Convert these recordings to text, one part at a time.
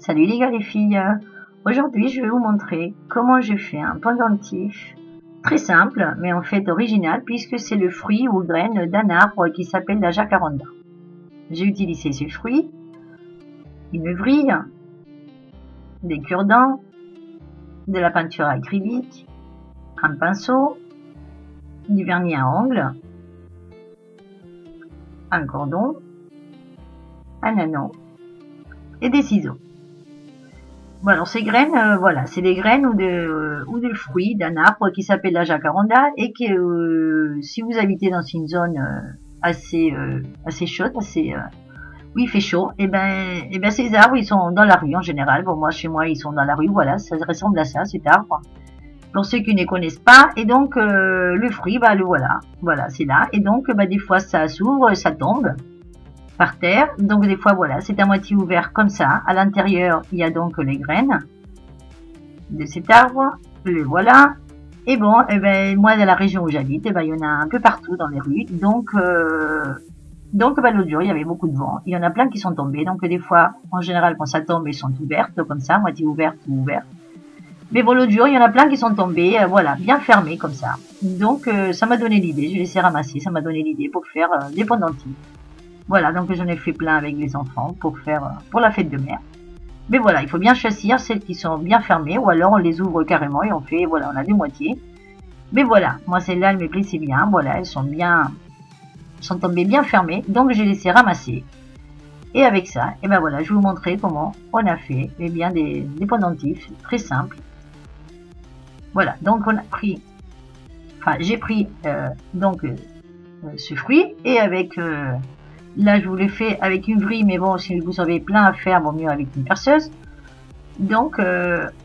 Salut les gars les filles, aujourd'hui je vais vous montrer comment je fais un pendentif très simple mais en fait original puisque c'est le fruit ou graine d'un arbre qui s'appelle la jacaranda. J'ai utilisé ce fruit, une vrille, des cure-dents, de la peinture acrylique, un pinceau, du vernis à ongles, un cordon, un anneau et des ciseaux. Bon, alors ces graines, voilà, c'est des graines ou de fruits d'un arbre qui s'appelle la jacaranda et que si vous habitez dans une zone assez chaude, où il fait chaud, et ben ces arbres ils sont dans la rue en général. Bon, moi chez moi ils sont dans la rue, voilà, ça ressemble à ça, cet arbre. Pour ceux qui ne connaissent pas, et donc le fruit, bah le voilà, c'est là, et donc des fois ça s'ouvre, ça tombe par terre, donc des fois voilà, c'est à moitié ouvert comme ça. À l'intérieur il y a donc les graines de cet arbre, le voilà. Et bon, moi dans la région où j'habite, il y en a un peu partout dans les rues, donc l'autre jour il y avait beaucoup de vent, il y en a plein qui sont tombés, donc des fois en général quand ça tombe elles sont ouvertes comme ça, moitié ouvertes ou ouvertes. Mais bon, l'autre jour, il y en a plein qui sont tombés, voilà, bien fermés comme ça. Donc, ça m'a donné l'idée, je les ai ramassés, ça m'a donné l'idée pour faire des pendentifs. Voilà, donc j'en ai fait plein avec les enfants pour faire, pour la fête de mère. Mais voilà, il faut bien choisir celles qui sont bien fermées, ou alors on les ouvre carrément et on fait, voilà, on a deux moitiés. Mais voilà, moi celle-là, elle me plaît, c'est bien, voilà, elles sont tombées bien fermées, donc j'ai laissé ramasser. Et avec ça, et ben voilà, je vais vous montrer comment on a fait, des pendentifs très simples. Voilà, donc on a pris, j'ai pris ce fruit et avec, là je vous l'ai fait avec une vrille, mais bon, si vous avez plein à faire, vaut mieux avec une perceuse. Donc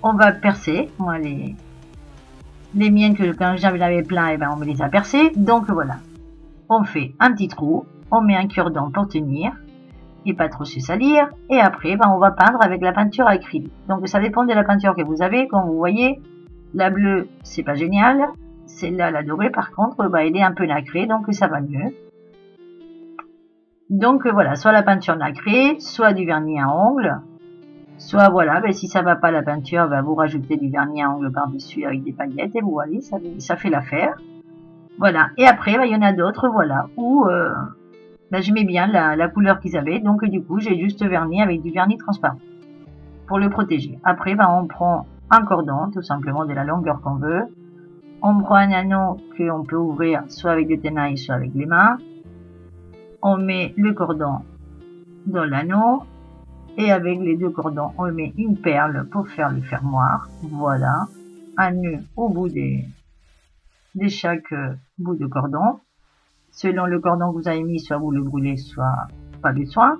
on va percer, moi les miennes que quand j'en avais plein, on me les a percées. Donc voilà, on fait un petit trou, on met un cure-dent pour tenir et pas trop se salir, et après on va peindre avec la peinture acrylique. Donc ça dépend de la peinture que vous avez, comme vous voyez. La bleue, c'est pas génial. Celle-là, la dorée, par contre, elle est un peu nacrée, donc ça va mieux. Donc voilà, soit la peinture nacrée, soit du vernis à ongles. Soit voilà, si ça va pas la peinture, vous rajoutez du vernis à ongles par-dessus avec des paillettes et vous voyez, ça fait l'affaire. Voilà. Et après, il y en a d'autres, voilà, où j'aimais bien la couleur qu'ils avaient, donc du coup, j'ai juste verni avec du vernis transparent pour le protéger. Après, on prend un cordon, tout simplement de la longueur qu'on veut. On prend un anneau qu'on peut ouvrir soit avec des tenailles, soit avec les mains. On met le cordon dans l'anneau et avec les deux cordons, on met une perle pour faire le fermoir. Voilà, un nœud au bout de chaque bout de cordon. Selon le cordon que vous avez mis, soit vous le brûlez, soit pas besoin.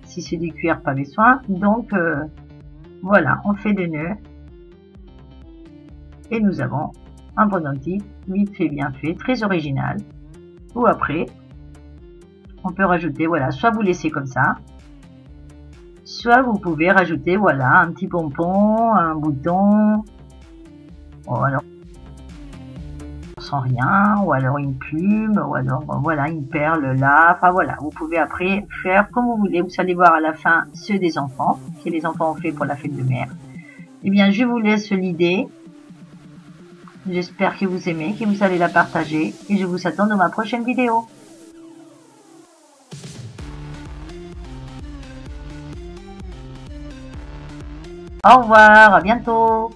Si c'est du cuir, pas besoin. Donc voilà, on fait des nœuds. Et nous avons un pendentif vite fait, bien fait, très original. Ou après, on peut rajouter, voilà, soit vous laissez comme ça, soit vous pouvez rajouter, voilà, un petit pompon, un bouton, ou alors sans rien, ou alors une plume, ou alors, voilà, une perle là, enfin voilà, vous pouvez après faire comme vous voulez. Vous allez voir à la fin ceux des enfants, que les enfants ont fait pour la fête de mère. Eh bien, je vous laisse l'idée. J'espère que vous aimez, que vous allez la partager et je vous attends dans ma prochaine vidéo. Au revoir, à bientôt.